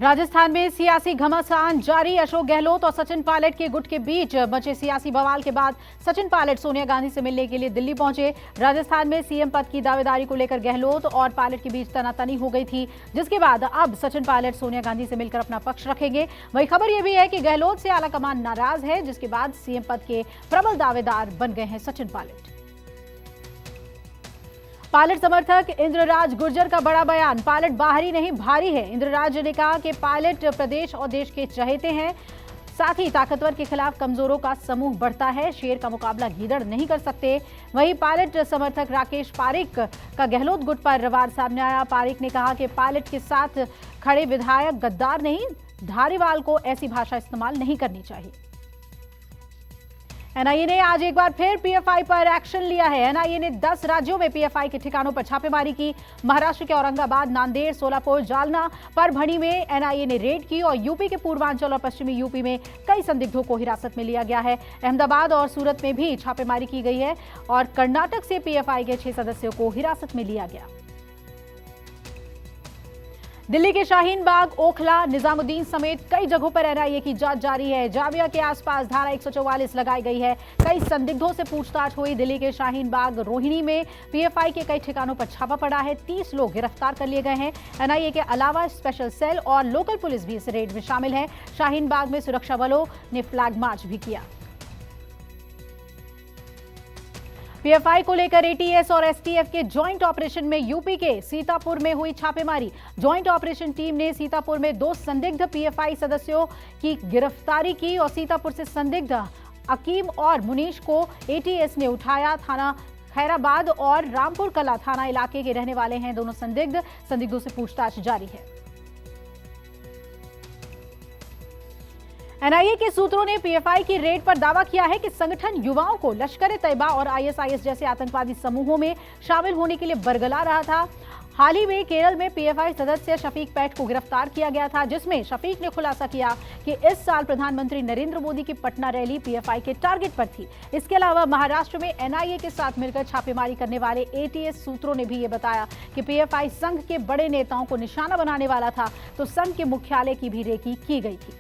राजस्थान में सियासी घमासान जारी। अशोक गहलोत और सचिन पायलट के गुट के बीच मचे सियासी बवाल के बाद सचिन पायलट सोनिया गांधी से मिलने के लिए दिल्ली पहुंचे। राजस्थान में सीएम पद की दावेदारी को लेकर गहलोत और पायलट के बीच तनातनी हो गई थी, जिसके बाद अब सचिन पायलट सोनिया गांधी से मिलकर अपना पक्ष रखेंगे। वही खबर यह भी है कि गहलोत से आलाकमान नाराज है, जिसके बाद सीएम पद के प्रबल दावेदार बन गए हैं सचिन पायलट। पायलट समर्थक इंद्रराज गुर्जर का बड़ा बयान। पायलट बाहरी नहीं भारी है। इंद्रराज ने कहा कि पायलट प्रदेश और देश के चहेते हैं, साथ ही ताकतवर के खिलाफ कमजोरों का समूह बढ़ता है। शेर का मुकाबला गीदड़ नहीं कर सकते। वहीं पायलट समर्थक राकेश पारिक का गहलोत गुट पर वार सामने आया। पारिक ने कहा कि पायलट के साथ खड़े विधायक गद्दार नहीं, धारीवाल को ऐसी भाषा इस्तेमाल नहीं करनी चाहिए। एनआईए ने आज एक बार फिर पीएफआई पर एक्शन लिया है। एनआईए ने 10 राज्यों में पीएफआई के ठिकानों पर छापेमारी की। महाराष्ट्र के औरंगाबाद, नांदेड़, सोलापुर, जालना, परभणी में एनआईए ने रेड की और यूपी के पूर्वांचल और पश्चिमी यूपी में कई संदिग्धों को हिरासत में लिया गया है। अहमदाबाद और सूरत में भी छापेमारी की गई है और कर्नाटक से पीएफआई के 6 सदस्यों को हिरासत में लिया गया। दिल्ली के शाहीन बाग, ओखला, निजामुद्दीन समेत कई जगहों पर एनआईए की जांच जारी है। जामिया के आसपास धारा 144 लगाई गई है। कई संदिग्धों से पूछताछ हुई। दिल्ली के शाहीन बाग, रोहिणी में पीएफआई के कई ठिकानों पर छापा पड़ा है। 30 लोग गिरफ्तार कर लिए गए हैं। एनआईए के अलावा स्पेशल सेल और लोकल पुलिस भी इस रेड में शामिल है। शाहीन बाग में सुरक्षा बलों ने फ्लैग मार्च भी किया। पीएफआई को लेकर एटीएस और एसटीएफ के ज्वाइंट ऑपरेशन में यूपी के सीतापुर में हुई छापेमारी। ज्वाइंट ऑपरेशन टीम ने सीतापुर में 2 संदिग्ध पीएफआई सदस्यों की गिरफ्तारी की और सीतापुर से संदिग्ध अकीम और मुनीश को एटीएस ने उठाया। थाना खैराबाद और रामपुर कला थाना इलाके के रहने वाले हैं दोनों संदिग्धों से पूछताछ जारी है। एनआईए के सूत्रों ने पीएफआई की रेड पर दावा किया है कि संगठन युवाओं को लश्कर-ए-तैयबा और आईएसआईएस जैसे आतंकवादी समूहों में शामिल होने के लिए बरगला रहा था। हाल ही में केरल में पीएफआई सदस्य शफीक पैठ को गिरफ्तार किया गया था, जिसमें शफीक ने खुलासा किया कि इस साल प्रधानमंत्री नरेंद्र मोदी की पटना रैली पीएफआई के टारगेट पर थी। इसके अलावा महाराष्ट्र में एनआईए के साथ मिलकर छापेमारी करने वाले एटीएस सूत्रों ने भी ये बताया कि पीएफआई संघ के बड़े नेताओं को निशाना बनाने वाला था, तो संघ के मुख्यालय की भी रेकी की गई थी।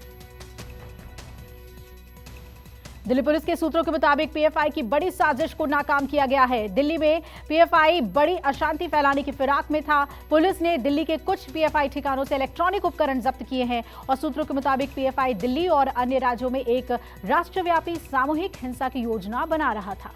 दिल्ली पुलिस के सूत्रों के मुताबिक पीएफआई की बड़ी साजिश को नाकाम किया गया है। दिल्ली में पीएफआई बड़ी अशांति फैलाने की फिराक में था। पुलिस ने दिल्ली के कुछ पीएफआई ठिकानों से इलेक्ट्रॉनिक उपकरण जब्त किए हैं और सूत्रों के मुताबिक पीएफआई दिल्ली और अन्य राज्यों में एक राष्ट्रव्यापी सामूहिक हिंसा की योजना बना रहा था।